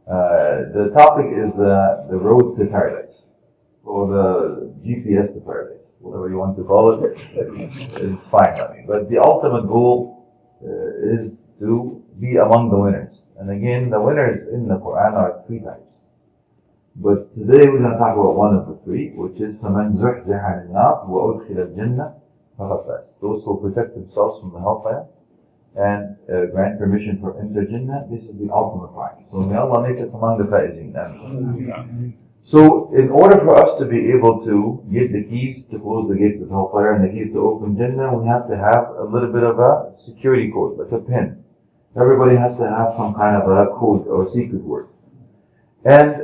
The topic is the road to paradise, or the GPS to paradise, whatever you want to call it. It's fine, I mean. But the ultimate goal is to be among the winners. And again, the winners in the Quran are three types. But today we're going to talk about one of the three, which is فَمَنْ زُحْزِحَ عَنِ النَّارِ وَأُدْخِلَ الْجَنَّةَ فَقَدْ فَازَ. Those who protect themselves from the hellfire and grant permission for enter Jannah, this is the ultimate prize. So may Allah make us among the faizeen. So in order for us to be able to get the keys to close the gates of hellfire and the keys to open Jannah, we have to have a little bit of a security code, like a pin. Everybody has to have some kind of a code or secret word. And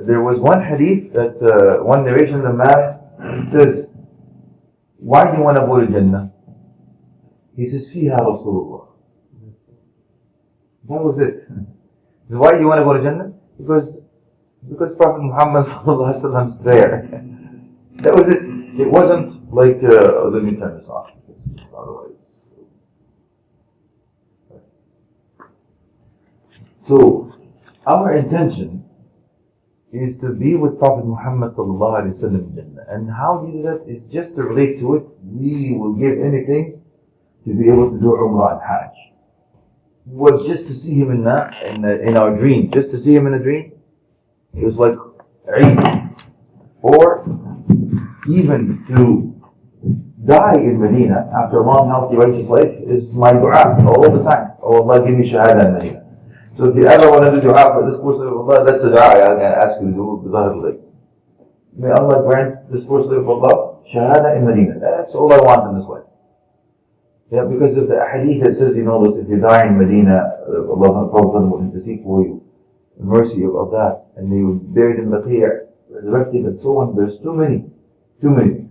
there was one hadith that, one narration, the man says, why do you want to go to Jannah? He says, فيها رسول الله. That was it. Why do you want to go to Jannah? Because Prophet Muhammad sallallahu alaihi wasallam is there. That was it. It wasn't like, let me turn this off. Otherwise. So, our intention is to be with Prophet Muhammad sallallahu alaihi wasallam in Jannah. And how do you do that? Is just to relate to it. We will give anything to be able to do Umrah and Hajj. Was just to see him in our dream. Just to see him in a dream, it was like Eid. Or even to die in Medina after a long, healthy, righteous life is my dua all the time. Oh Allah, give me shahada in Medina. So if you ever want to do dua for this person of Allah, that's the dua I'm going to ask you to do with the May Allah grant this person of Allah shahada in Medina. That's all I want in this life. Yeah, because of the hadith that says, if you die in Medina, Allah will intercede for you. The mercy of that. And you buried in Baqi', resurrected and so on. There's too many things.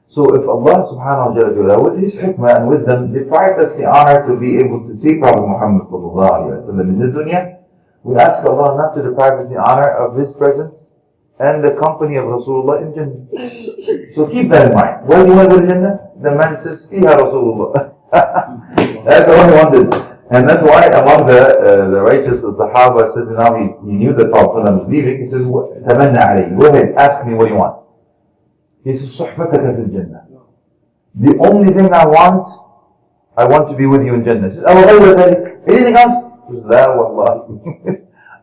So if Allah subhanahu wa ta'ala, with His hikmah and wisdom, deprived us the honor to be able to see Prophet Muhammad sallallahu alayhi wa sallam in this dunya, we ask Allah not to deprive us the honor of His presence and the company of Rasulullah in Jannah. So keep that in mind. Why do you want to go to Jannah? The man says, فيها Rasulullah. That's all he wanted. And that's why among the righteous of the Sahaba says, now he knew that Prophet was leaving, he says, تَمَنَّ عَلَيْهِ. Go ahead, ask me what you want. He says, صُحْبَتَكَ فِي الْجَنَّةِ. The only thing I want to be with you in Jannah. He says, anything else? He says, لا والله.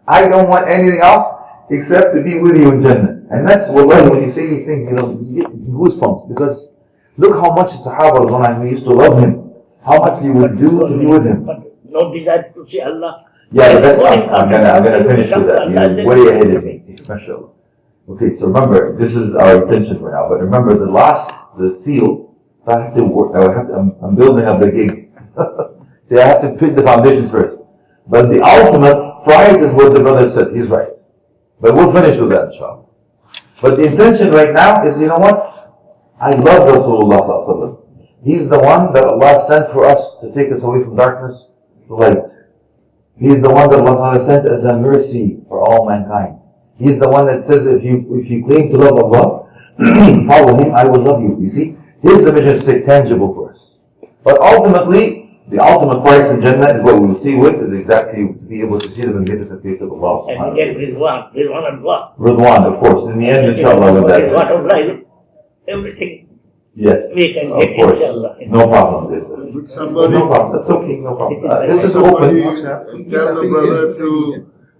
I don't want anything else except to be with you in Jannah. And that's wallahi, when you say these things, you get goosebumps, because look how much the Sahaba used to love him, how much he would do to be with him. No desire to see Allah. Yeah, I'm gonna finish with that. You're way ahead of me. MashaAllah. Okay, so remember, this is our intention for now. But remember, the seal, I'm building up the gig. See, I have to put the foundations first. But the ultimate prize is what the brother said. He's right. But we'll finish with that, inshallah. But the intention right now is, I love Rasulullah sallallahu alaihi wasallam. He's the one that Allah sent for us to take us away from darkness to light. He's the one that Allah sent as a mercy for all mankind. He's the one that says, if you claim to love Allah, follow Him, I will love you. You see, His mission is tangible for us. But ultimately, the ultimate price in Jannah is what we will see with, is exactly to be able to see them and get us a face of Allah. And get Ridwan of Allah. Ridwan, of course. In the end, inshallah, with that. Ridwan of life, everything. Yes, we can of get course. Inshallah. No problem. No problem. That's okay. No problem. This is open. Tell the brother to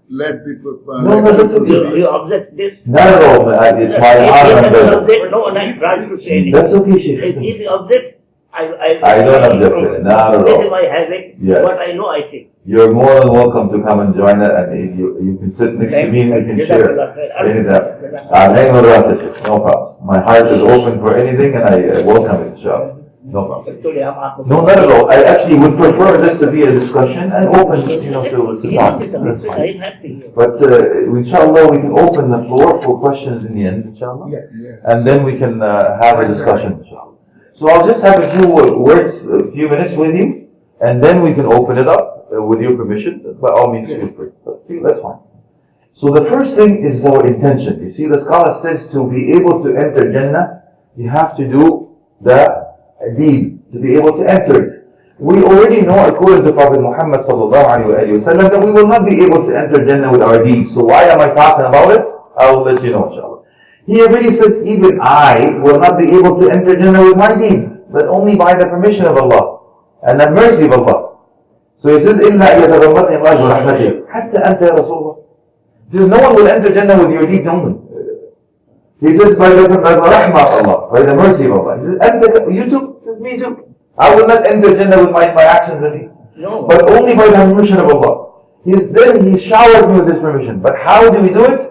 let people. No, that's okay. You object this? Not at all. It's my honor. No one has tried to say anything. That's okay, Sheikh. If you object, I don't object to it. Not at all. This is my habit. Yes. What I know, I think. You're more than welcome to come and join us, and you can sit next to me and we can share anything. No problem. My heart is open for anything, and I welcome it, inshallah. No problem. No, not at all. I actually would prefer this to be a discussion and open, to talk. That's fine. But inshallah, we can open the floor for questions in the end, inshallah. Yes. And then we can have a discussion, inshallah. So I'll just have a few words, a few minutes with you, and then we can open it up with your permission. By all means, feel free. But that's fine. So the first thing is our intention. You see, the scholar says to be able to enter Jannah, you have to do the deeds to be able to enter it. we already know according to Prophet Muhammad sallallahu alaihi wasallam that we will not be able to enter Jannah with our deeds. So why am I talking about it? I will let you know, inshallah. He already says, even I will not be able to enter Jannah with my deeds, but only by the permission of Allah and the mercy of Allah. So he says, إِلَّا يَتَغَمَّتْنِ اللَّهُ بِرَحْمَتِهِ حَتَّى أَنْتَ يَا رَسُولَ اللَّهِ. He says, no one will enter Jannah with your deeds only. He says, by the rahmah of Allah, by the mercy of Allah. He says, and you too? He says, me too. I will not enter Jannah with my actions and deeds. No. But only by the permission of Allah. Then he showers me with his permission. But how do we do it?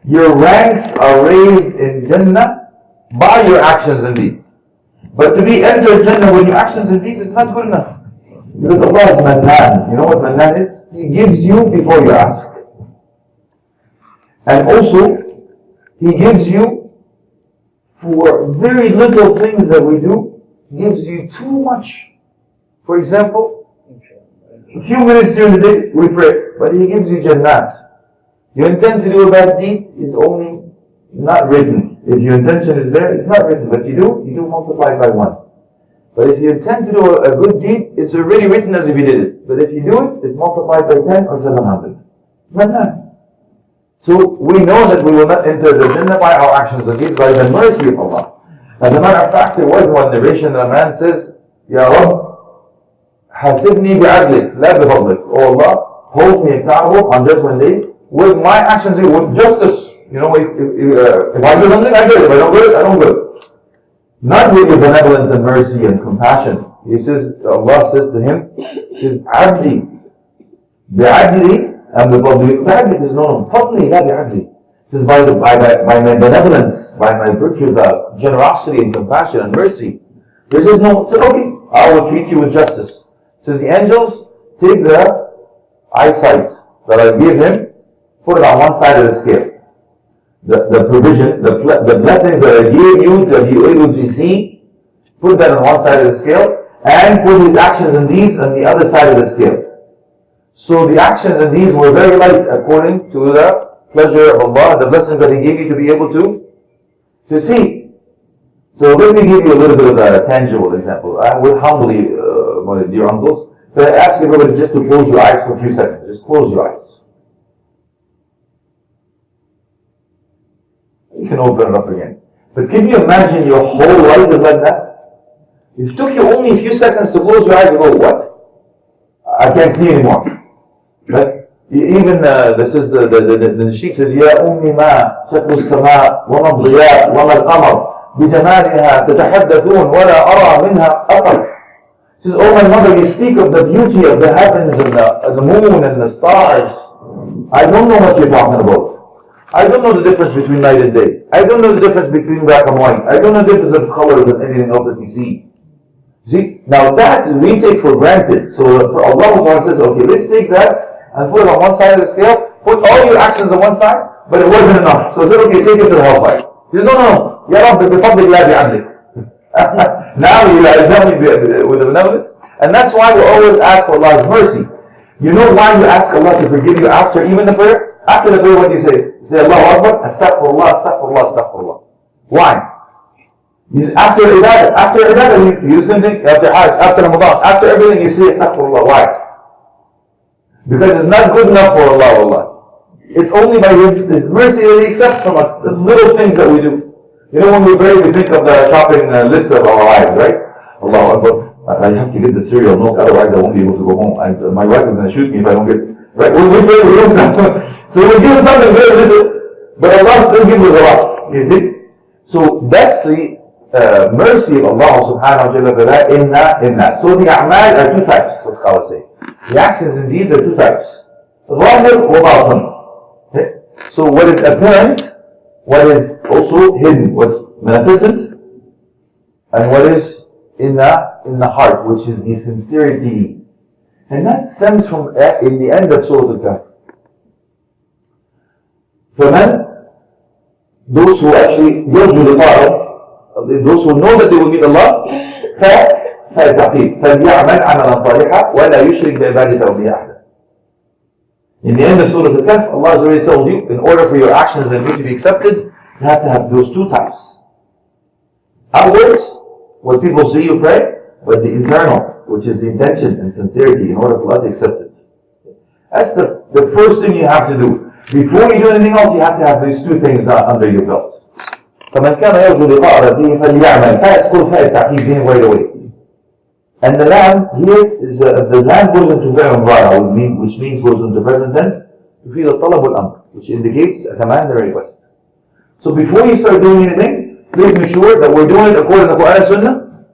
Your ranks are raised in Jannah by your actions and deeds. But to be entered Jannah with your actions and deeds is not good enough. Because Allah is Mannan. You know what Mannan is? He gives you before you ask. And also, He gives you for very little things that we do, gives you too much. For example, a few minutes during the day we pray, but He gives you Jannat. You intend to do a bad deed is only not written. If your intention is there, it's not written. But you do multiply by 1. But if you intend to do a good deed, it's already written as if you did it. But if you do it, it's multiplied by 10 or 700. Mannan. So we know that we will not enter the Jannah by our actions and deeds, by the mercy of Allah. As a matter of fact, there was one narration that a man says, Ya Rabb, hasibni bi'adlik, la bifadlik. Oh Allah, hold me accountable on Judgment Day with my actions, with justice. You know, if I do something, I do it. If I don't do it, I don't do it. Not with your benevolence and mercy and compassion. He says, Allah says to him, he says, Abdi, bi'adli, and bi'adli is known, fadli, la bi'adli. It is by my benevolence, by my virtue, the generosity and compassion and mercy. There says, no, said, okay, I will treat you with justice. It says, the angels take the eyesight that I gave him, put it on one side of the scale. The provision, the blessings that I gave you that you were able to see, put that on one side of the scale, and put his actions and deeds on the other side of the scale. So the actions and deeds were very light according to the pleasure of Allah, the blessings that He gave you to be able to see. So let me give you a little bit of a tangible example. I would humbly, my dear uncles, but I ask everybody just to close your eyes for a few seconds. Just close your eyes. You can open it up again. But can you imagine your whole life is like that? It took you only a few seconds to close your eyes and go, what? I can't see anymore. Right? Even this is the sheikh says, يا أمي ما شكل السماء وما الضياء وما القمر بجمالها تتحدثون ولا أرى منها أثر. He says, oh my mother, you speak of the beauty of the heavens and the moon and the stars. I don't know what you're talking about. I don't know the difference between night and day. I don't know the difference between black and white. I don't know the difference of colors and anything else that you see. See, now that we take for granted. So for Allah says, okay, let's take that and put it on one side of the scale, put all your actions on one side, but it wasn't enough. So he said, okay, take it to the hellfire. He said, no, Ya Rabbi, bifadlik la bi'adlik. Now you are done with the benevolence. And that's why we always ask for Allah's mercy. You know why you ask Allah to forgive you after even the prayer? After the prayer, what do you say? You say, Allahu Akbar, astaghfirullah, astaghfirullah, astaghfirullah. Why? After ibadah, you same thing, after Hajj, after Ramadan, after everything you say astaghfirullah. Why? Because it's not good enough for Allah. It's only by His mercy that He accepts from us the little things that we do. You know, when we pray, we think of the shopping list of our lives, right? Allahu Akbar, I have to get the cereal milk, otherwise I won't be able to go home. My wife is going to shoot me if I don't get it. Right? When we pray, we don't know. So we give something very little, but Allah still gives us a lot. You see? So that's the mercy of Allah subhanahu wa ta'ala in that. So the a'mal are two types, as scholars say. The actions and deeds are two types. Zahir wa batin. So what is apparent, what is also hidden, what's manifested, and what is in the heart, which is the sincerity. And that stems from in the end of Surah Al-Kahf. فَمَنْ, those who actually يرجو لقاءه, those who know that they will meet Allah, فَلْيَعْمَلْ عَمَلًا صَالِحًا وَلَا يُشْرِكْ بِعِبَادَةِ رَبِّهِ أَحَدًا. In the end of Surah Al-Kahf, Allah has already told you, in order for your actions and me to be accepted, you have to have those two types. Outwards, what people see you pray, but the internal, which is the intention and sincerity in order for Allah to accept it. That's the first thing you have to do. Before you do anything else, you have to have these two things under your belt. فمن كان يرجو لقاء ربه فليعمل. فاء تكون فاء التعقيد being right away. And the lamb here is the lamb goes into فعل مضارع, which means goes into present tense. يفيد الطلب والأمر, which indicates a command and a request. So before you start doing anything, please make sure that we're doing it according to Quran and Sunnah,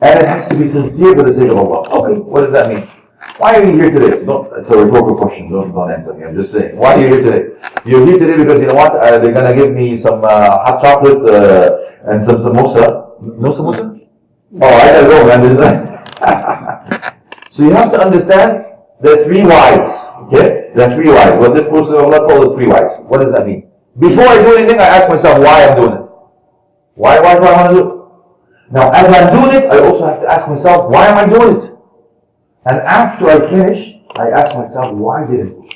and it has to be sincere for the sake of Allah. Okay, what does that mean? Why are you here today? No, it's a rhetorical question. Don't answer me. I'm just saying. Why are you here today? You're here today because you know what? They're gonna give me some hot chocolate and some samosa. No samosa? Oh, I gotta go, man. So you have to understand the three whys. Okay, the three whys. What this person of Allah calls the three whys. What does that mean? Before I do anything, I ask myself why I'm doing it. Why do I want to do it? Now, as I'm doing it, I also have to ask myself, why am I doing it? And after I finish, I ask myself, why did I do it?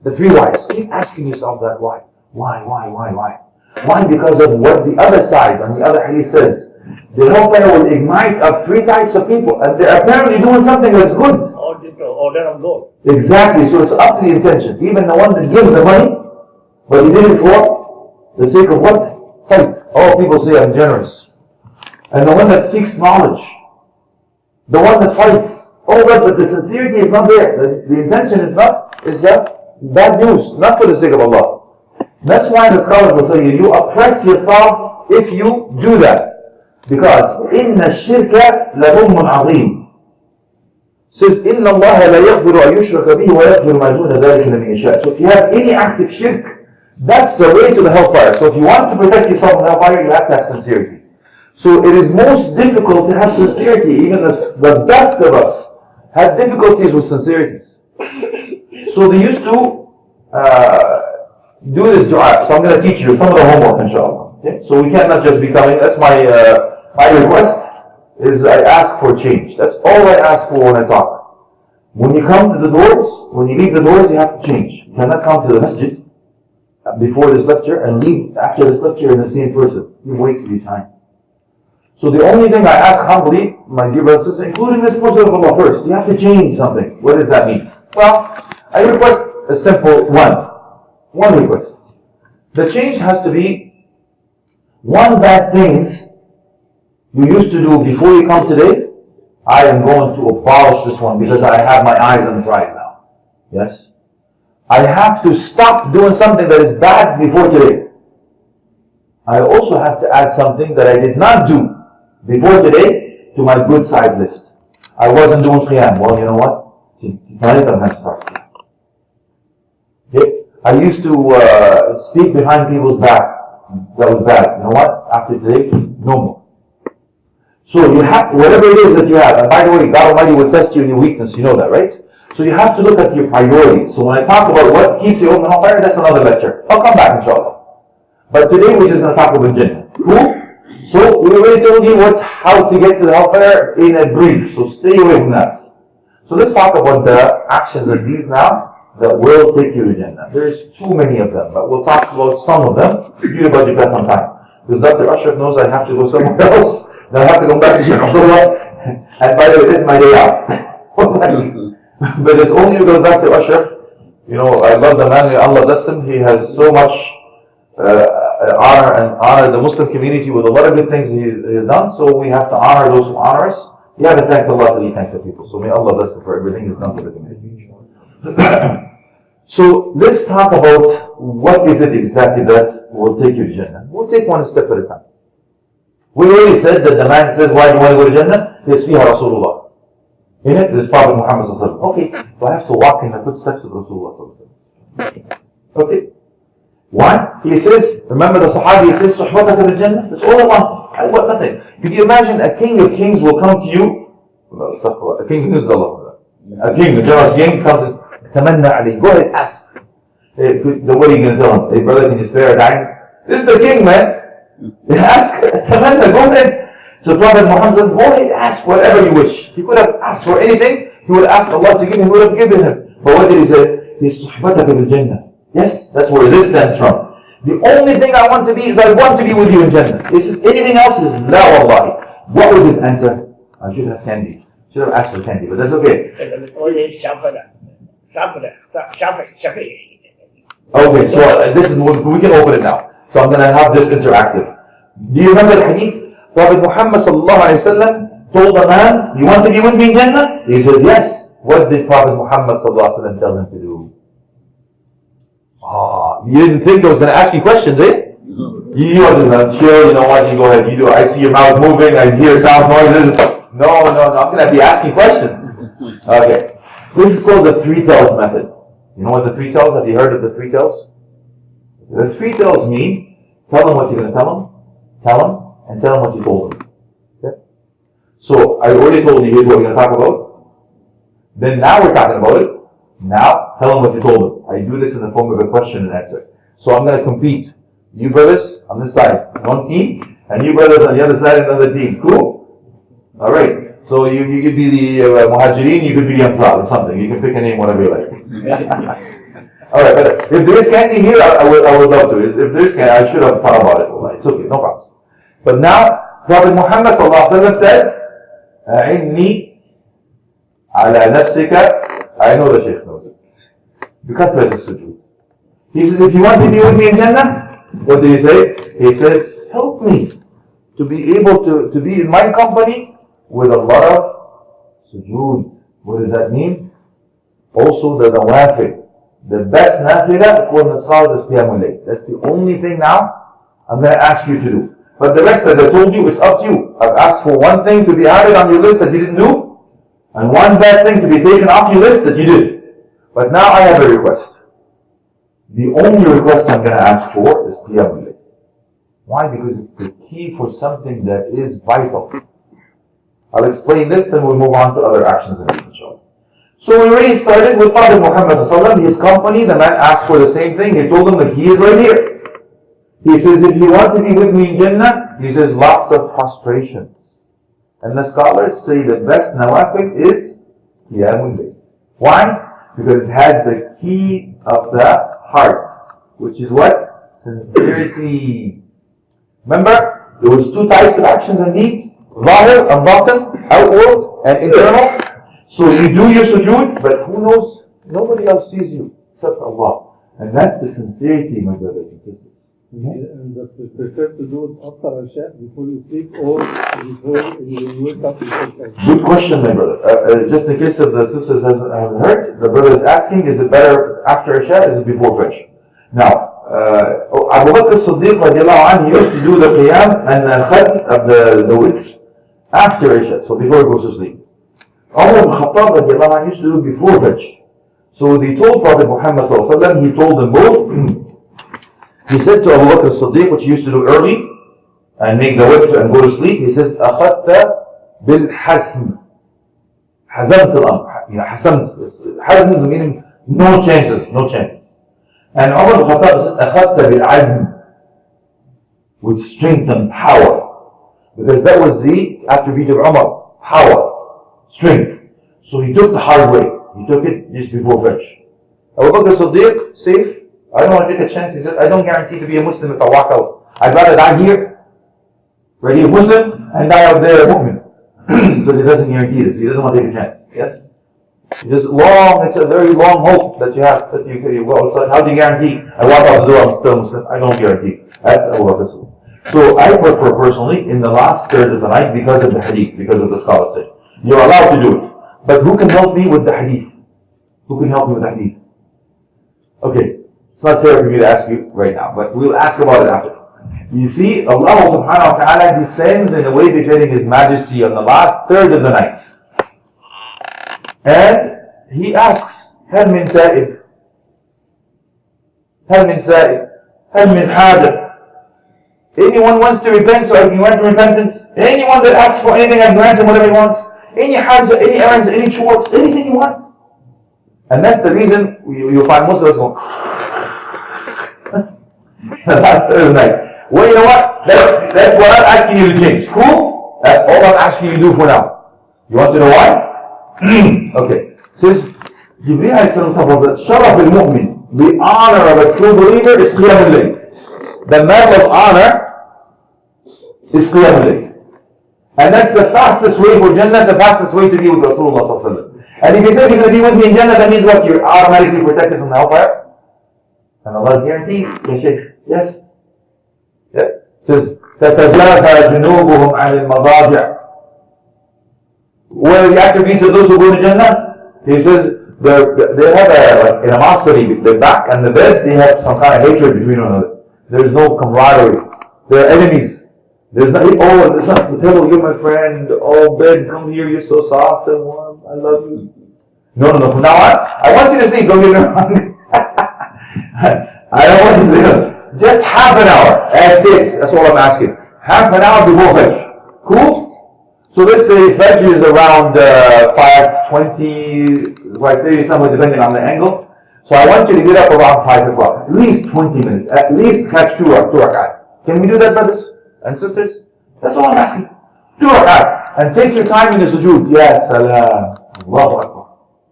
The three whys. Keep asking yourself that why. Why? Why? Because of what the other side on the other hadith says. The hellfire will ignite up three types of people, and they're apparently doing something that's good. Order of God. Exactly. So it's up to the intention. Even the one that gives the money, but he did it for the sake of what? Sight. All people say, I'm generous. And the one that seeks knowledge, the one that fights, all that, but the sincerity is not there. The intention is bad news, not for the sake of Allah. That's why the scholars will say you oppress yourself if you do that. Because إِنَّ الشِّرْكَ لَظُلْمٌ عَظِيمٌ says إِنَّ اللَّهَ لَا يَغْفِرُ أَن يُشْرَكَ بِهِ وَيَغْفِرُ مَا دُونَ ذَلِكَ لَمَن يَشَاءُ. So if you have any act of shirk, that's the way to the hellfire. So if you want to protect yourself from hellfire, you have to have sincerity. So it is most difficult to have sincerity. Even the best of us had difficulties with sincerities. So they used to do this dua. So I'm going to teach you some of the homework, inshallah. Okay? So we cannot just be coming. That's my request is I ask for change. That's all I ask for when I talk. When you come to the doors, when you leave the doors, you have to change. You cannot come to the masjid before this lecture and leave after this lecture in the same person. You waste your time. So the only thing I ask humbly, my dear brothers and sisters, including this person of Allah first, you have to change something. What does that mean? Well, I request a simple one request. The change has to be one bad things you used to do before you come today. I am going to abolish this one because I have my eyes on the prize now. Yes? I have to stop doing something that is bad before today. I also have to add something that I did not do before today to my good side list. I wasn't doing qiyam. Well, you know what? Tonight I'm going to start qiyam. Okay? I used to speak behind people's back. That was bad. You know what? After today, no more. So you have, whatever it is that you have, and by the way, God Almighty will test you in your weakness, you know that, right? So you have to look at your priorities. So when I talk about what keeps you open hellfire, that's another lecture. I'll come back, inshallah. But today we're just going to talk about Jannah. Cool? So we already told you how to get to the hellfire in a brief. So stay away from that. So let's talk about the actions of these now that will take you to Jannah. There's too many of them, but we'll talk about some of them. You budget that some time. Because Dr. Ashraf knows I have to go somewhere else. Then I have to come back to Sheikh Abdullah. And by the way, this is my day out. But it's only because Dr. Ashraf, you know, I love the man, may Allah bless him. He has so much honor the Muslim community with a lot of good things he has done. So we have to honor those who honor us. You have to thank Allah till you thank the people. So may Allah bless him for everything he's done for the community. So let's talk about what is it exactly that will take you to Jannah. We'll take one step at a time. We already said that the man says, why do you want to go to Jannah? Yes, fiha Rasulullah. In it, there's Prophet Muhammad sallallahu alaihi wasallam. Okay, so I have to walk in the footsteps of Rasulullah sallallahu alaihi wasallam. Okay. Why? He says, remember the Sahabi, he says, Suhbataka fil Jannah? That's all I want. I want nothing. Could you imagine a king of kings will come to you? A king is Allah. A king, a generous king comes and Tamanna Ali. Go ahead, ask. Hey, what are you going to tell him? Hey, brother, can you spare a dime? This is the king, man. Ask. Tamanna, go ahead. So Prophet Muhammad said, go ahead, ask whatever you wish. He could have asked for anything. He would have asked Allah to give him, he would have given him. But what did he say? He said, Suhbataka fil Jannah. Yes, that's where this stems from. The only thing I want to be is I want to be with you in Jannah. He says, anything else is la wallahi. What was his answer? I should have candy. Should have asked for the candy, but that's okay. only Shafi'i. Okay, so this is, we can open it now. So I'm going to have this interactive. Do you remember the hadith? Prophet Muhammad sallallahu alayhi wa sallam told a man, you want to be with me in Jannah? He says, yes. What did Prophet Muhammad sallallahu alayhi wa sallam tell him to do? You didn't think I was going to ask you questions, eh? You wasn't going to chill, you know what, you go ahead, you do it. I see your mouth moving, I hear sound noises. No, I'm going to be asking questions. Okay. This is called the three tells method. You know what the three tells? Have you heard of the three tells? The three tells mean, tell them what you're going to tell them, and tell them what you told them. Okay? So, I already told you here's what we're going to talk about. Then now we're talking about it. Now, tell them what you told them. I do this in the form of a question and answer. So I'm going to compete. You brothers on this side, one team, and you brothers on the other side, another team. Cool? Alright. So you could be the Muhajirin, you could be the Ansar or something. You can pick a name, whatever you like. Alright, but if there is candy here, I would love to. If there is candy, I should have thought about it. It's okay, no problem. But now, Prophet Muhammad sallallahu alaihi wasallam said, أعني على نفسك. I know the Shaykh knows it. بكثرة السجود. He says, if you want to be with me in Jannah, what did he say? He says, help me to be able to be in my company with a lot of sujood. What does that mean? Also the nawafil. The best nafilah according to Salah is Qiyamul Layl. That's the only thing now I'm going to ask you to do. But the rest that I told you, it's up to you. I've asked for one thing to be added on your list that you didn't do, and one bad thing to be taken off your list that you did. But now I have a request. The only request I'm going to ask for is Qiyamul Layl. Why? Because it's the key for something that is vital. I'll explain this, then we'll move on to other actions in it, inshallah. So we already started with Prophet Muhammad, his company. The man asked for the same thing. He told him that he is right here. He says, if you want to be with me in Jannah, he says, lots of prostrations. And the scholars say the best nawafil is Qiyamul Layl. Why? Because it has the key of the heart, which is what? Sincerity. Remember, there was two types of actions and deeds. Zahir and batin, outward and internal. So you do your sujood, but who knows? Nobody else sees you except Allah. And that's the sincerity, my brothers and sisters. And that we prefer to do it after Isha, before you sleep, or before you wake up. Good question, my brother. Just in case of the sisters haven't heard, the brother is asking, is it better after Isha, is it before Fajr? Now, Abu Bakr as-Siddiq radiallahu anhu used to do the qiyam and the khatm of the witr after Isha, so before he goes to sleep. Umar ibn Khattab radiallahu anhu used to do it before Fajr. So they told Prophet Muhammad sallallahu alaihi wasallam, he told them both. He said to Abu Bakr as-Siddiq, which he used to do early and make the witr and go to sleep, he says, أخذت بالحسم. حزمت الأمر. حسمت. Hazm meaning no chances. And Umar ibn Khattab said, أخذت بالعزم, with strength and power. Because that was the attribute of Umar, power, strength. So he took the hard way. He took it just before Fajr. Abu Bakr as-Siddiq, safe. I don't want to take a chance. He said, I don't guarantee to be a Muslim if I walk out. I'd rather die here, ready a Muslim, and die out there a mu'min. Because he doesn't guarantee this. He doesn't want to take a chance. Yes? It's a very long hope that you have, that you go outside. How do you guarantee? I walk out the door, I'm still Muslim. I don't guarantee. That's Abu Bakr. So I prefer personally in the last third of the night because of the hadith, because of the scholars say. You're allowed to do it. But who can help me with the hadith? Who can help me with the hadith? Okay. It's not fair for me to ask you right now, but we'll ask about it after. You see, Allah subhanahu wa ta'ala descends in a way befitting His Majesty on the last third of the night. And He asks, هل من سائل؟ هل من سائل؟ هل من حاجة? Anyone wants to repent so I can grant repentance? Anyone that asks for anything, I grant him whatever he wants. Any hajjah, any errands, any chores, anything you want. And that's the reason you'll find most of us going, the last third of the night. Well, you know what? That's what I'm asking you to change. Cool? That's all I'm asking you to do for now. You want to know why? Okay. Says, Jibreel alayhi salam told us that Sharaf al-Mu'min, the honor of a true believer is Qiyam al-Layl. The medal of honor is Qiyam al-Layl. And that's the fastest way for Jannah, the fastest way to be with Rasulullah sallallahu alaihi wasallam. And if he says you're going to be with me in Jannah, that means what? You're automatically protected from the hellfire. And Allah's guaranteed. Yes, Shaykh. Yes. Yeah. It says, تَتَجَافَى جُنُوبُهُمْ عَنِ الْمَضَاجِعِ. What are the attributes of those who go to Jannah? He says, they have like animosity, the back and the bed, they have some kind of hatred between one another. There's no camaraderie. They're enemies. There's not, oh, there's not, hello, you're my friend. Oh, bed, come here, you're so soft and warm. I love you. No. From now on, I want you to see, don't get me wrong. I don't want you to see, just half an hour. That's it. That's all I'm asking. Half an hour before Fajr. Cool? So let's say Fajr is around 5:20, 5:30, somewhere depending on the angle. So I want you to get up around 5 o'clock. At least 20 minutes. At least catch 2 rak'at. Can we do that, brothers and sisters? That's all I'm asking. 2 rak'at. And take your time in the sujood. Yes, salam. Allahu Akbar.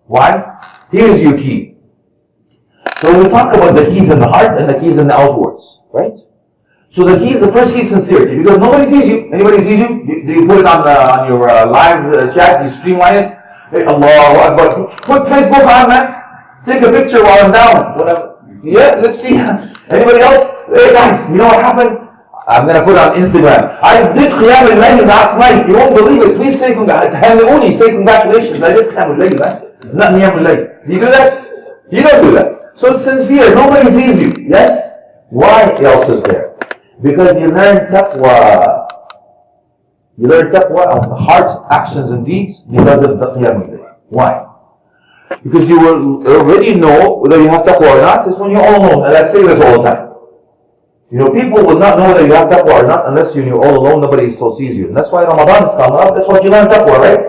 Why? Here's your key. So we talk about the keys in the heart and the keys in the outwards. Right? So the key is, the first key is sincerity, because nobody sees you. Anybody sees you? Do you put it on your live chat? You streamline it? Hey, Allahu Akbar. Put Facebook on, man. Take a picture while I'm down. Whatever. Yeah, let's see. Anybody else? Hey guys, you know what happened? I'm gonna put it on Instagram. I did Qiyam al-Layl last night. You won't believe it. Please say congratulations. Say congratulations. I did Qiyam al-Layl, man. Not Qiyam al-Layl. Do you do that? You don't do that. So it's sincere. Nobody sees you. Yes? Why else is there? Because you learn taqwa. You learn taqwa on the heart, actions and deeds because of the Qiyam al-Layl. Why? Because you will already know whether you have taqwa or not. It's when you're all alone. And I say this all the time. You know, people will not know whether you have taqwa or not unless you're all alone, nobody else sees you. And that's why Ramadan is coming up. That's what you learn taqwa, right?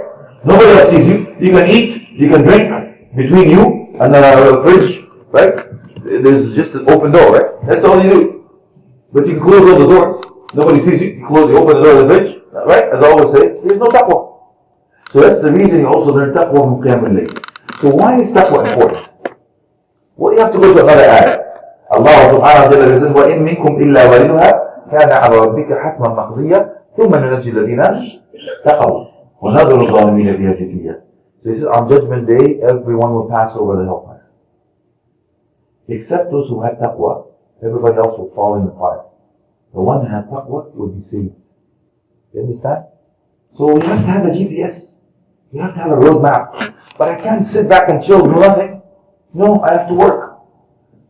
Nobody else sees you. You can eat, you can drink between you and the fridge, right? There's just an open door, right? That's all you do. But you can close all the doors. Nobody sees you. You open the door of the fridge, right? As I always say, there's no taqwa. So that's the reason you also learn taqwa from Qiyam al-Layl. So why is taqwa important? Well, you have to go to another ayah. Allah subhanahu wa ta'ala says, وَإِن مِّنكُمْ إِلَّا وَلِدُهَا كَانَ عَلَى رَبِّكَ حَتْمًا مَقْضِيًّا ثُمَّ نُنَجِّي الَّذِينَ اتَّقَوْا وَنَذَرُ الظَّالِمِينَ فِيهَا جِثِيًّا. This is on Judgment Day, everyone will pass over the hellfire. Except those who have taqwa, everybody else will fall in the fire. The one who has taqwa will be saved. You understand? So you have to have a GPS. You have to have a roadmap. But I can't sit back and chill, do nothing. No, I have to work.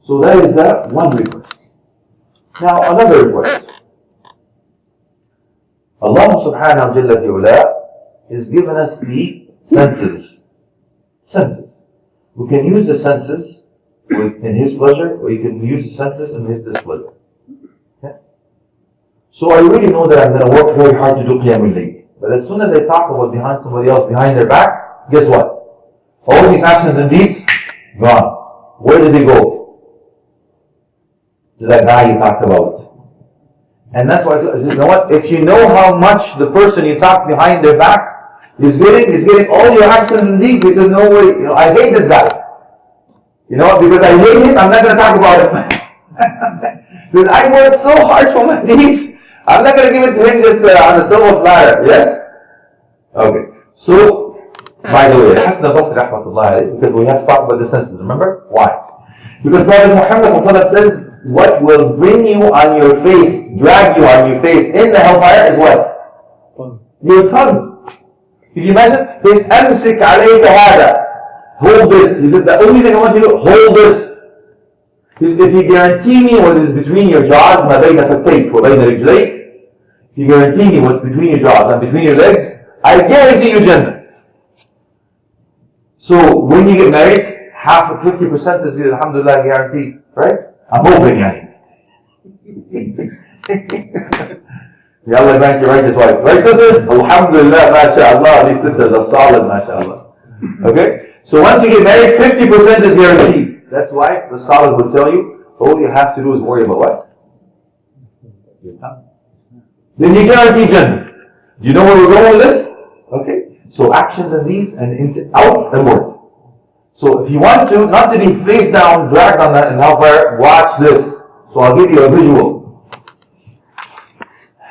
So that is the one request. Now another request. Allah subhanahu wa ta'ala has given us the senses. Senses. We can use the senses in His pleasure, or you can use the senses in His displeasure. Okay? So I really know that I'm going to work very hard to do Qiyam al-Layl. But as soon as I talk about behind somebody else, behind their back, guess what? All these actions and deeds, gone. Where did they go? To that guy you talked about. And that's why, you know what? If you know how much the person you talk behind their back is getting all your actions and deeds, he says, no way, you know, I hate this guy. You know what? Because I hate him, I'm not going to talk about him. Because I worked so hard for my deeds, I'm not going to give it to him just on a silver platter. Yes? Okay. So, by the way, Hasan al-Basri rahmatullah, because we have to talk about the senses. Remember? Why? Because Prophet Muhammad says, what will bring you on your face, drag you on your face in the hellfire is what? Tongue. Your tongue. Can you imagine? He says, أَمْسِكْ عَلَيْكَ هَذَا. Hold this. He said, the only thing I want you to do, hold this. He said, if you guarantee me what is between your jaws, مَا بَيْنَ فَكَّيْكَ وَبَيْنَ رِجْلَيْكَ, if you guarantee me what's between your jaws and between your legs, I guarantee you Jannah. So when you get married, half of 50% is alhamdulillah guaranteed, right? I'm hoping, yani. May Allah grant you righteous wife. Right, sisters? Alhamdulillah, mashallah, these sisters are solid, mashallah. Okay? So once you get married, 50% is guaranteed. That's why the scholars will tell you, all you have to do is worry about what? Your tongue. Then you guarantee Jannah. You know where we're going with this? Okay? So actions and deeds and out and word. So if you want to, not to be face down, dragged on that in hellfire, watch this. So I'll give you a visual.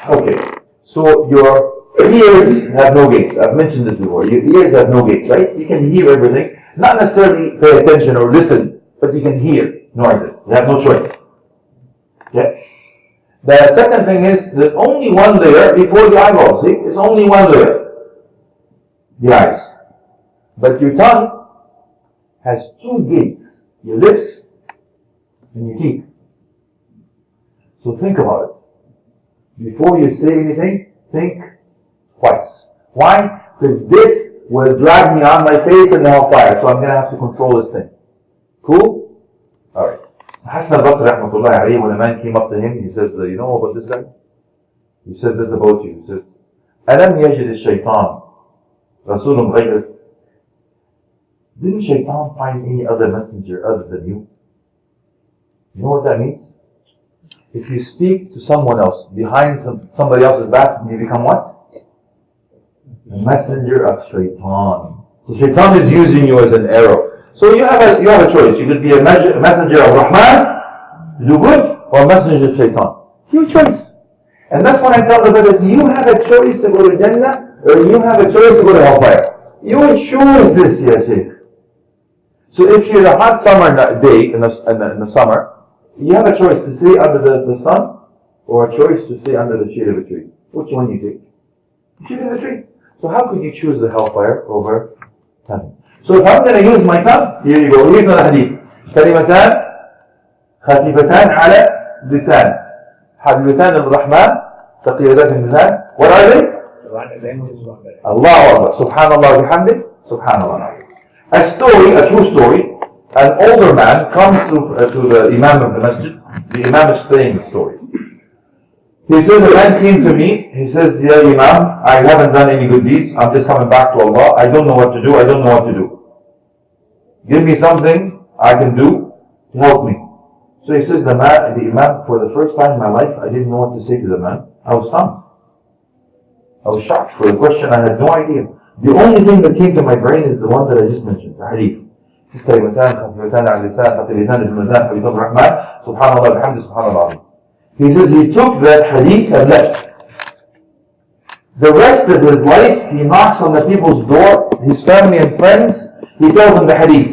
Okay. So your Your ears have no gates. I've mentioned this before. Your ears have no gates, right? You can hear everything. Not necessarily pay attention or listen, but you can hear noises. You have no choice. Okay? The second thing is, there's only one layer before the eyeball. See? There's only one layer. The eyes. But your tongue has two gates. Your lips and your teeth. So think about it. Before you say anything, think twice. Why? Because this will drag me on my face in the hellfire. So I'm going to have to control this thing. Cool? Alright. Hassan al-Basri rahmatullahi alayhi, when a man came up to him, he says, you know about this guy? He says this about you. He says, أَلَمْ يَجِدِ الشَّيْطَانِ رَسُولٌ غَيْرَكَ. Didn't Shaitan find any other messenger other than you? You know what that means? If you speak to someone else behind somebody else's back, you become what? A messenger of Shaitan. So Shaitan is using you as an arrow. So you have a choice. You could be a messenger of Rahman, to do good, or a messenger of Shaitan. Your choice. And that's when I tell the brothers, you have a choice to go to Jannah, or you have a choice to go to hellfire. You will choose this, Ya Shaykh. So if you're a hot summer day in the summer, you have a choice to stay under the sun, or a choice to stay under the shade of a tree. Which one you take? The shade of a tree. So how could you choose the hellfire over heaven? So if I'm going to use my tongue, here you go. Here's another hadith. كلمتان خفيفتان على اللسان حبيبتان الرحمن ثقيلتان في الميزان. What are they? Allahu Akbar. Subhanallah bihamdi. Subhanallah. A true story. An older man comes to the Imam of the masjid. The Imam is saying the story. He says, a man came to me. He says, Ya Imam, I haven't done any good deeds. I'm just coming back to Allah. I don't know what to do. I don't know what to do. Give me something I can do to help me. So he says, the Imam, for the first time in my life, I didn't know what to say to the man. I was stunned. I was shocked for the question. I had no idea. The only thing that came to my brain is the one that I just mentioned, the hadith. كلمتان خفيفتان على اللسان ثقيلتان في الميزان حبيب الرحمن سبحان الله بحمده سبحان الله العظيم. He says he took that hadith and left. The rest of his life, he knocks on the people's door, his family and friends, he tells them the hadith.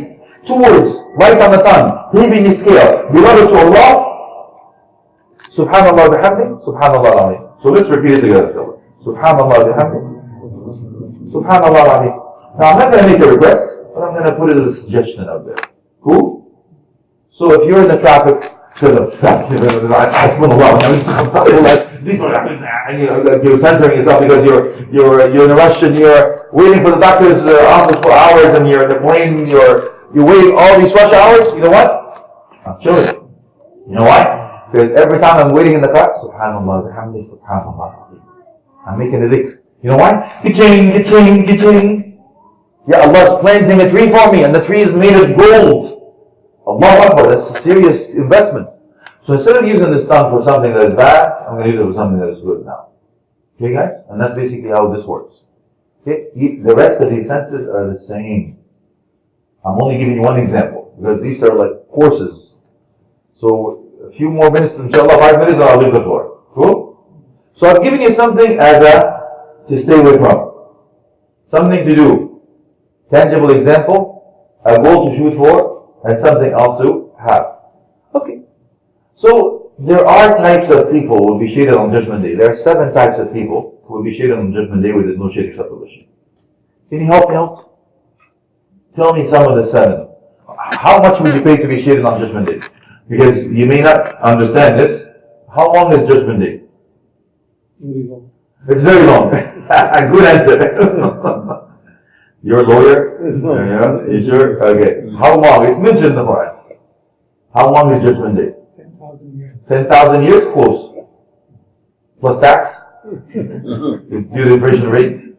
2 words, right on the tongue, heaving his scale. Beloved to Allah, Subhanallah bihamdi, Subhanallah al-Azim. So let's repeat it together. Subhanallah bihamdi, Subhanallah al-Azim. Now I'm not going to make a request, but I'm going to put a little suggestion out there. Cool? So if you're in the traffic, you're censoring yourself because you're in a rush and you're waiting for the doctor's office for hours and you're in the plane, you're waiting all these rush hours. You know what? I'm chilling. You know why? Because every time I'm waiting in the car, Subhanallah, Alhamdulillah, Subhanallah, I'm making a dhikr. You know why? Ka-ching. Yeah, Allah's planting a tree for me, and the tree is made of gold. Allahu Akbar, that's a serious investment. So instead of using this tongue for something that is bad, I'm going to use it for something that is good now. Okay, guys? And that's basically how this works. Okay? The rest of these senses are the same. I'm only giving you one example, because these are like courses. So a few more minutes, inshallah, 5 minutes, and I'll leave the floor. Cool? So I've given you something to stay away from. Something to do. Tangible example, a goal to shoot for, and something else to have. Okay. So there are types of people who will be shaded on Judgment Day. There are 7 types of people who will be shaded on Judgment Day where there's no shade except Allah. Can you help me out? Tell me some of the 7. How much would you pay to be shaded on Judgment Day? Because you may not understand this. How long is Judgment Day? Very long. It's very long. Good answer. You're a lawyer? No. Yeah? You sure? Okay. How long? It's mentioned in the Quran. How long is Judgment Day? 10,000 years. 10,000 years? Close. Plus tax? Do the inflation rate?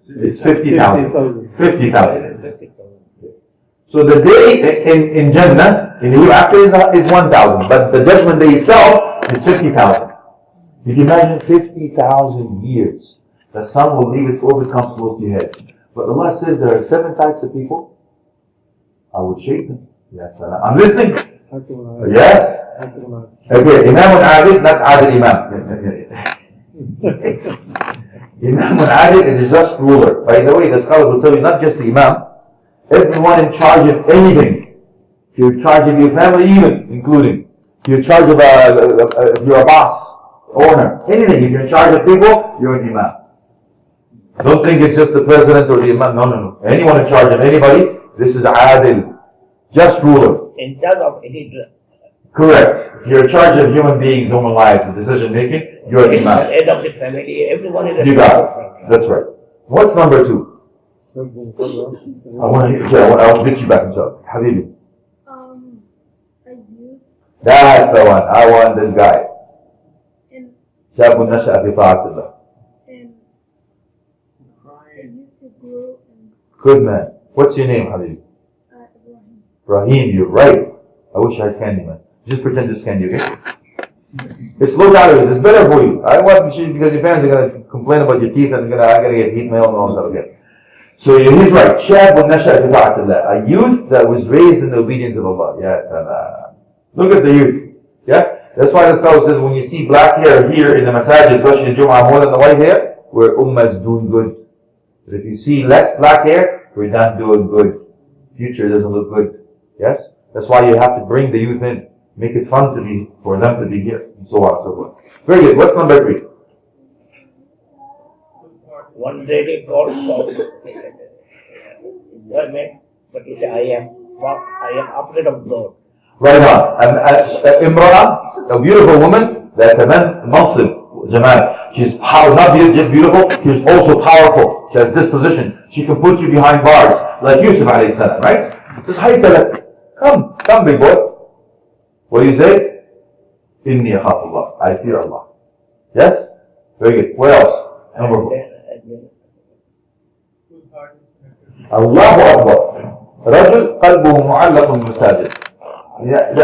It's 50,000. 50,000. So the day in Jannah, in the hereafter, is 1,000. But the Judgment Day itself is 50,000. You can imagine 50,000 years. The sun will leave its orbit, comes close to your head. But Allah says there are 7 types of people. I will shake them. Yes, I'm listening. Yes. Okay, Imam al-Adil, not Adil Imam. Imam Adil is a just ruler. By the way, the scholars will tell you not just the Imam, everyone in charge of anything. If you're in charge of your family, even including. If you're in charge of if you're a boss, owner, anything. If you're in charge of people, you're an Imam. Don't think it's just the president or the Imam. No. Anyone in charge of anybody, this is Adil, just ruler. In charge of any Correct. If you're in charge of human beings, human lives, and decision making, you're an Imam. head of the family, everyone is You got it. That's right. What's number 2? I want to get you back in touch. Habibi. I used That's the one. I want this guy. and شاب نشأ في طاعة الله. I used to grow and Good man. What's your name, Habibi? Ibrahim. Rahim, you're right. I wish I had candy, man. Just pretend this candy, okay? It's low calories. It's better for you. I want because your fans are gonna complain about your teeth and I'm gonna get heat mail and all that again. So he's right. شاب نشأ في طاعة الله. A youth that was raised in the obedience of Allah. Yes, and look at the youth. Yeah? That's why the scholar says when you see black hair here in the masajid, especially in Jum'ah, more than the white hair, where ummah is doing good. But if you see less black hair, we're not doing good. Future doesn't look good. Yes? That's why you have to bring the youth in. Make it fun for them to be here. And so on and so forth. Very good. What's number 3? one day God called enjoyment, but he said, I am afraid of God. Right on. And Imran, a beautiful woman, that كمان منصب, Jamal. She's not just beautiful, she's also powerful. She has disposition. She can put you behind bars, like Yusuf alayhi salam, right? Just hayta. Come, big boy. What do you say? Inni akhafullah. I fear Allah. Yes? Very good. What else? Number 4. Allahu Akbar. رجل قلبه معلق بالمساجد.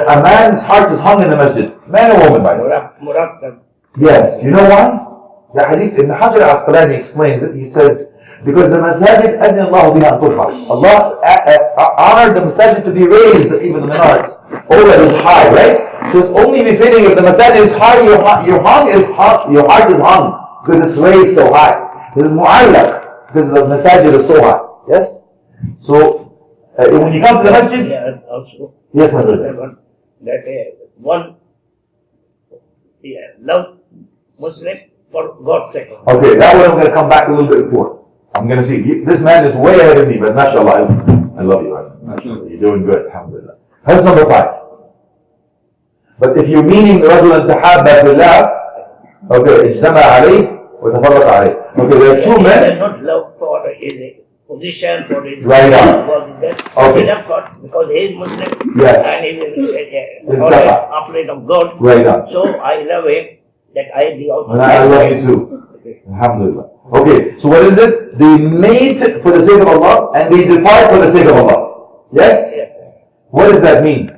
A man's heart is hung in the masjid. Man or woman, by the way. Muraqab. Yes. You know why? The hadith, Ibn Hajar al-Asqalani explains it. He says, because the masajid, أَذْنَ اللَّهُ بِهَا أَن تُرْفَعَ. Allah honored the masajid to be raised, even the minarets. All that is high, right? So it's only befitting if the masajid is high, your heart is hung, because it's raised so high. It is mu'allaq, because the masajid is so high. Yes? So, when you come to the masjid, Yeah, also, yes, my brother. one love Muslim for God's sake. Okay, that one I'm going to come back a little bit before. I'm going to see. This man is way ahead of me, but mashallah, I love you. Mashallah, you're doing good, alhamdulillah. That's number 5. But if you're meaning رجلا تحابا في الله, okay, اجتمع عليه وتفرق عليه. Okay, there are 2 men. Not love for his position, for his Right on. Okay. He love God because he is Muslim. Yes. And he is always afraid of God. Right on. So I love him that I be also. And I love you too. Alhamdulillah. Okay, so what is it? They meet for the sake of Allah and they depart for the sake of Allah. Yes? Yes. What does that mean?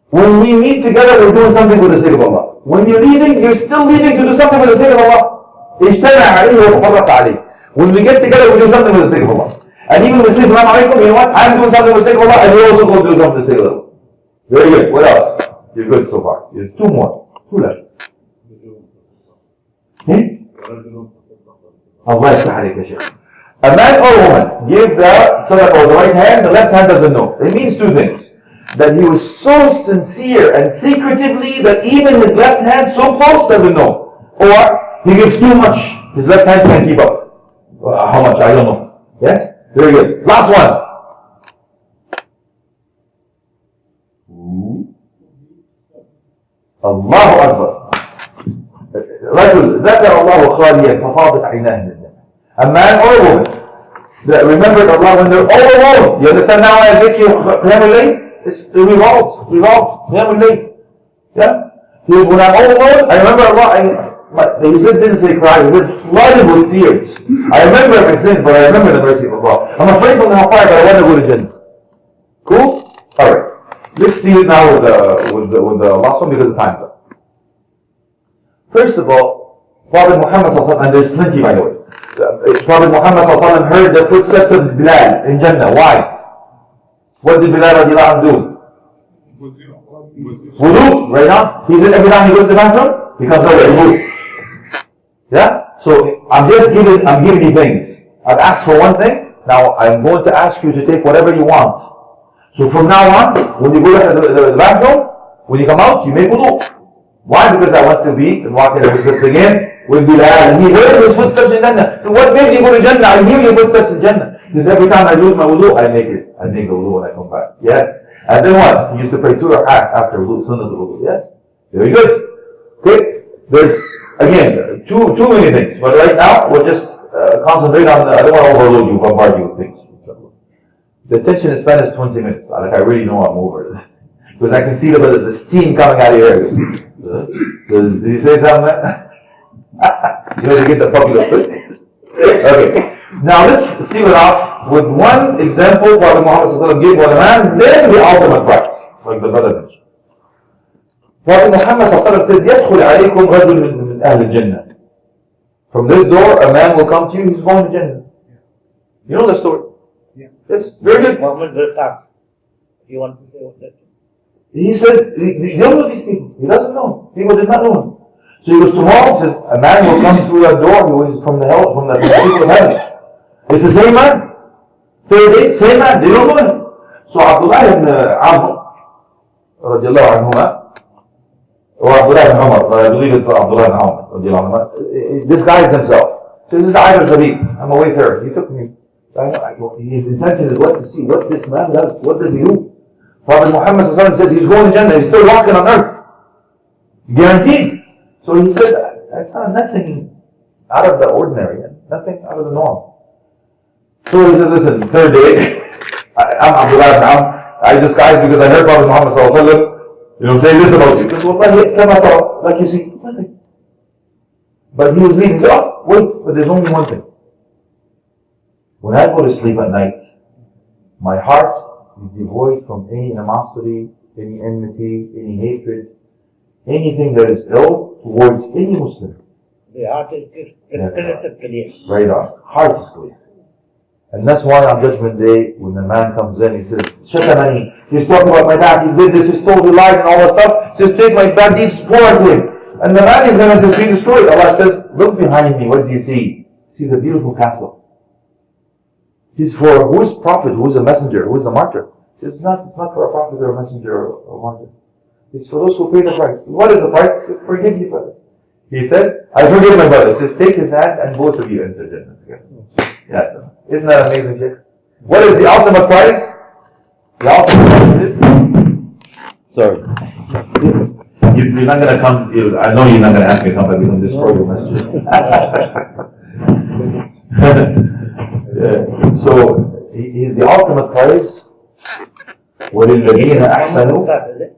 When we meet together, we're doing something for the sake of Allah. When you're leaving, you're still leaving to do something for the sake of Allah. اجتمع عليه وتفرق عليه. When we get together, we do something for the sake of Allah. And even when we say, Salaam alaikum, you know what? I'm doing something for the sake of Allah, and you're also going to do something for the sake of Allah. Very good. What else? You're good so far. There's 2 more. 2 left. Allah yaftah alayk, ya Shaykh. A man or woman give the sadaqah with the right hand, the left hand doesn't know. It means 2 things. That he was so sincere and secretively that even his left hand so close doesn't know. Or he gives too much. His left hand can't keep up. How much? I don't know. Yes? Very good. Last one. Allahu Akbar. رجل ذكر الله خاليا ففاضت عيناه من الدمع. A man or a woman that remembered Allah when they're all alone. You understand now why I get you Qiyam al-Layl? It's revolved. Qiyam al-Layl. Yeah? When I'm all alone, I remember Allah. He didn't say cry, he said flooded with tears. I remember my sins, but I remember the mercy of Allah. I'm afraid from the hellfire, but I want to go to Jannah. Cool? Alright. Let's see it now with the last one because the time's up. First of all, Prophet Muhammad ﷺ, and there's plenty by the way. Prophet Muhammad ﷺ heard the footsteps of Bilal in Jannah. Why? What did Bilal radiallahu anhu do? Wudu, right now. He said every time he goes to the bathroom, he comes over and wudu. Yeah? So So I'm giving you things. I've asked for one thing, now I'm going to ask you to take whatever you want. So from now on, when you go to the bathroom, when you come out, you make wudu. Why? Because I want to be and walk in the footsteps again with Bilal. And he heard his footsteps in Jannah. So what made you go to Jannah? I hear your footsteps in Jannah. Because every time I lose my wudu, I make the wudu when I come back. Yes. And then what? He used to pray 2 rakat after wudu, sunnah wudu. Yes. Very good. Okay. There's, again, too many things. But right now, we'll just concentrate on I don't want to overload you, bombard you with things. The attention span is 20 minutes. Like I really know I'm over it. Because I can see the steam coming out of your ears. Did you say something? You know, to get the popular foot. Okay. Now let's see it off with one example Prophet Muhammad gave one man, then the ultimate prize, like the brother mentioned. Prophet Muhammad says, يَدْخُلْ عَلَيْكُمْ رَجُلٌ مِنْ أَهْلِ الْجَنَّةِ. From this door, a man will come to you, he's going to Jannah. You know the story? Yeah. Yes, very good. Muhammad will ask. You want to say what that? He said, he don't know these people. He doesn't know. People did not know him. So he goes tomorrow, he says, a man will come through that door, he was from the hell, from the people of heaven. It's the same man. Same man, they don't know him. So Abdullah ibn Amr, radiallahu anhuma, or Abdullah ibn Umar, I believe it's Abdullah ibn Amr, radiallahu anhuma, disguised himself. So this is Ayr Sharif, I'm a wayfarer. He took me. His intention is what to see what this man does. What does he do? Prophet Muhammad said he's going to Jannah. He's still walking on earth. Guaranteed. So he said, that's not nothing out of the ordinary. Nothing out of the norm. So he said, listen, third day, I'm Abdullah ibn Amr. I disguised because I heard Prophet Muhammad say this about you. He said, like you see, nothing. But he was leaving. He said, oh, wait, but there's only one thing. When I go to sleep at night, my heart is devoid from any animosity, any enmity, any hatred, anything that is ill towards any Muslim. The heart is clear. Right on. Heart is clear. And that's why on Judgment Day, when the man comes in, he says, Shatamani, he's talking about my dad, he did this, he stole the lies and all that stuff. He says, take my bad deeds, pour at him. And the man is going to be destroyed. Allah says, look behind me, what do you see? He sees a beautiful castle. He's for who's prophet, who's a messenger, who's a martyr. It's not for a prophet or a messenger or a martyr. It's for those who pay the price. What is the price? Forgive you, brother. He says, I forgive my brother. He says, take his hand and both of you enter Jannah together. Yes. Isn't that amazing, Sheikh? What is the ultimate prize? The ultimate prize is... Sorry. You're not going to come... I know you're not going to ask me to come back. You're going to destroy your message. So, the ultimate prize, وَلِلَّذِينَ أَحْسَنُوا.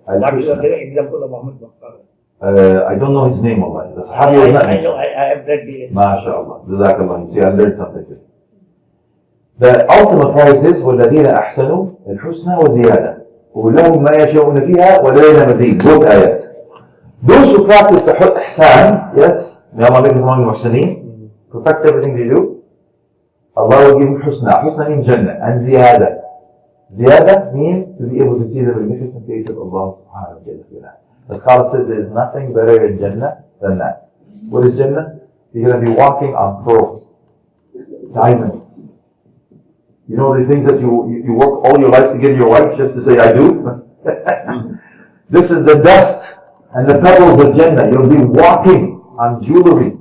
What you are giving example of Muhammad Muhammad. I don't know his name, Allah. The Sahabi was not I know, I have read the... MashaAllah. Jazakallah. You see, I learned something. The ultimate prize is وَالَّذِينَ أَحْسَنُوا الْحُسْنَى وَزِيَادَةً وَلَهُمْ مَا يَشَاءُونَ فِيهَا وَلَدَيْنَا مَزِيدٌ. Both ayat. Those who practice the ihsan, yes, may Allah make us among the muhsaneen, perfect everything they do, Allah will give him husna. Husna means Jannah. And ziyada. Ziyada means to be able to see the magnificent face of Allah subhanahu wa ta'ala. The scholar says there is nothing better in Jannah than that. What is Jannah? You're going to be walking on pearls, diamonds. You know the things that you work all your life to give your wife just to say, I do? This is the dust and the pebbles of Jannah. You'll be walking on jewelry.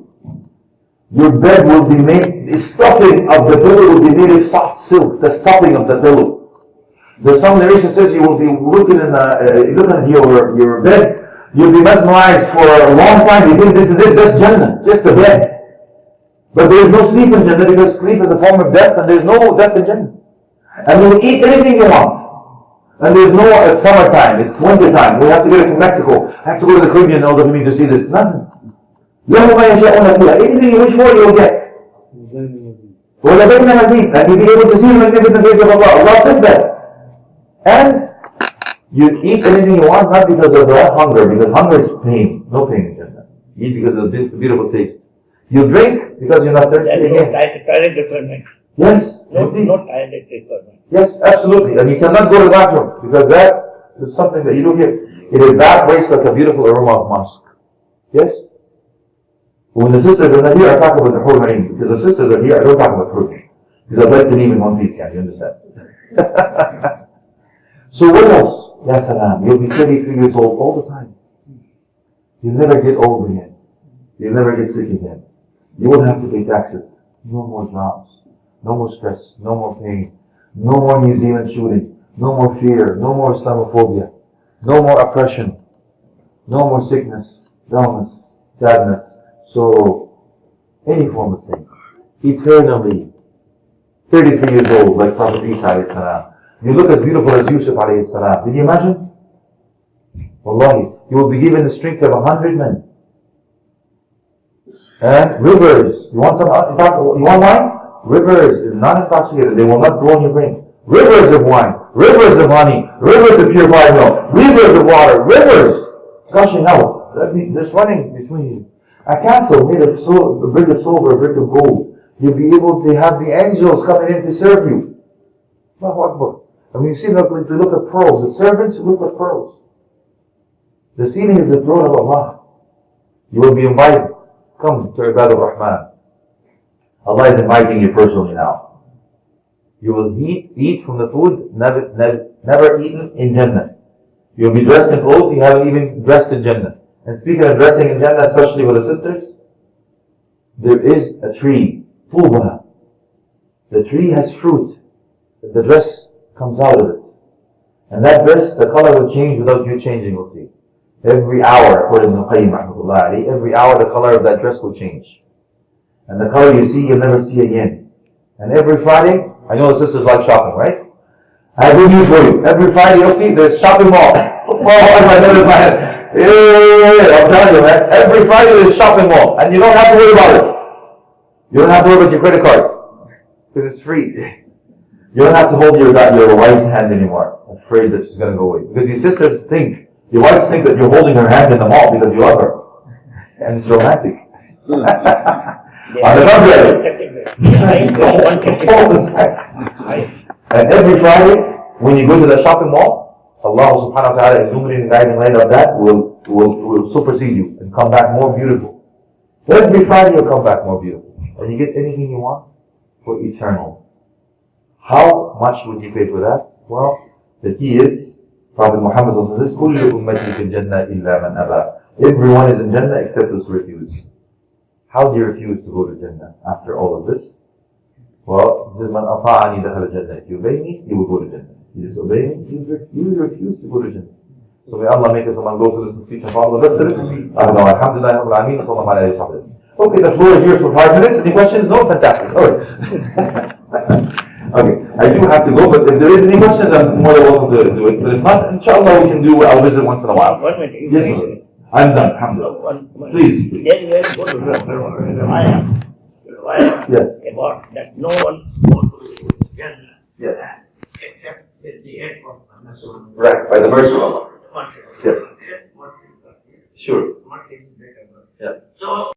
Your bed will be made, the stuffing of the pillow will be made of soft silk, the stuffing of the pillow. There's some narration says you will be looking at your bed, you'll be mesmerized for a long time, you think this is it, that's Jannah, just the bed. But there is no sleep in Jannah because sleep is a form of death and there is no death in Jannah. And you'll eat anything you want. And there's no summertime, it's winter time, we have to get it from Mexico, I have to go to the Caribbean in order for me to see this. Nothing. Anything you wish for, you'll get. وَلَدَيْنَا مَزِيدٌ. And you'll be able to see the magnificent face of Allah. Allah says that. And you eat anything you want, not because of the hunger, because hunger is pain. No pain in Jannah. You eat because of this beautiful taste. You drink because you're not thirsty There is no again. toilet requirement. Yes. No toilet requirement. Yes, absolutely. And you cannot go to the bathroom because that is something that you do here. It evaporates like a beautiful aroma of musk. Yes? When the sisters are not here, I talk about the Hur Ain. Because the sisters are here, I don't talk about Hur. Because I'd like to leave in one piece, yeah, you understand? So what else? Ya salam, you'll be 33 years old all the time. You'll never get old again. You'll never get sick again. You won't have to pay taxes. No more jobs. No more stress. No more pain. No more New Zealand shooting. No more fear. No more Islamophobia. No more oppression. No more sickness, illness, sadness, sorrow, any form of thing. Eternally. 33 years old, like Prophet Isa alayhi salam. You look as beautiful as Yusuf alayhi salam. Did you imagine? Wallahi, you will be given the strength of 100 men. And rivers. You want you want wine? Rivers is not intoxicated. They will not blow in your brain. Rivers of wine, rivers of honey, rivers of purified milk, rivers of water, rivers gushing out. There's running between you. A castle made of a brick of silver, a brick of gold. You'll be able to have the angels coming in to serve you. Allahu Akbar. And when you see them, they look at pearls. The servants look like pearls. The ceiling is the throne of Allah. You will be invited. Come to Ibadur Rahman. Allah is inviting you personally now. You will eat from the food never eaten in Jannah. You'll be dressed in clothes you haven't even dressed in Jannah. And speaking of dressing in Jannah, especially with the sisters, there is a tree, Tuba. The tree has fruit. The dress comes out of it. And that dress, the color will change without you changing, will see. Every hour, according to Qayyim rahmatullah alayhi, every hour the color of that dress will change. And the color you see, you'll never see again. And every Friday, I know the sisters like shopping, right? I have good news for you. Every Friday, you'll see there's shopping mall. I'm telling you, man. Every Friday there's shopping mall. And you don't have to worry about it. You don't have to worry about your credit card. Because it's free. You don't have to hold your wife's hand anymore. Afraid that she's going to go away. Because your sisters think, your wives think that you're holding her hand in the mall because you love her. And it's romantic. On the contrary. And every Friday, when you go to the shopping mall, Allah subhanahu wa ta'ala, illuminating the guiding light of that will supersede you and come back more beautiful. Every Friday you'll come back more beautiful. And you get anything you want for eternal. How much would you pay for that? Well, the key is, Prophet Muhammad says, كُلُّ أُمَّتِي فِي الْجَنَّةِ إِلَّا مَنْ أَبَى. Everyone is in Jannah except those who refuse. How do you refuse to go to Jannah after all of this? Well, it says, مَنْ أَطَاعَنِي دَخَلَ الْجَنَّةِ If you obey me, you will go to Jannah. You disobey me, you refuse to go to Jannah. So may Allah make us among those who listen to speech and follow the best of it. Alhamdulillah, Rabbil Alameen, sallallahu alayhi wa sallam. Okay, the floor is yours for 5 minutes. Any questions? No? Fantastic. Alright. Okay, I do have to go, but if there is any questions, I'm more than welcome to do it. But if not, inshallah, we can do, I'll visit once in a while. 1 minute. Yes, sir. I'm done, alhamdulillah. Please. Then we are going to Riwayah. Yes. About that no one wants to go together. Yes. Except with the help of Allah. Right, by the mercy of Allah. Mercy. Yes. Sure.